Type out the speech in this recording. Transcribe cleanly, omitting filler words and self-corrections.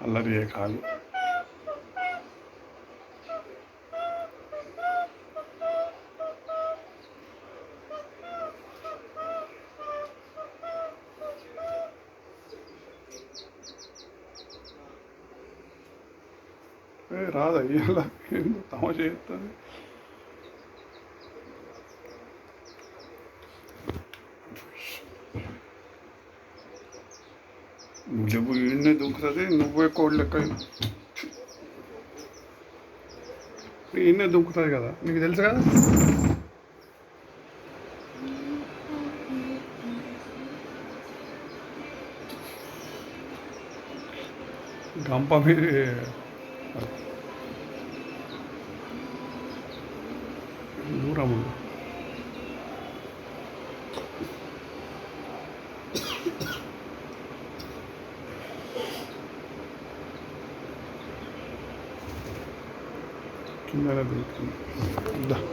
అల్లరి కాదు. రాదా ఇలా తమాషా చేస్తుంది. నువ్వు ఈయన్నే దుంకుతుంది, నువ్వే కోడి లెక్క ఈయన్నే దుంకుతుంది కదా, నీకు తెలుసు కదా. గంప మీద దూరం ఉంది. కింద దొరుకుతుంది.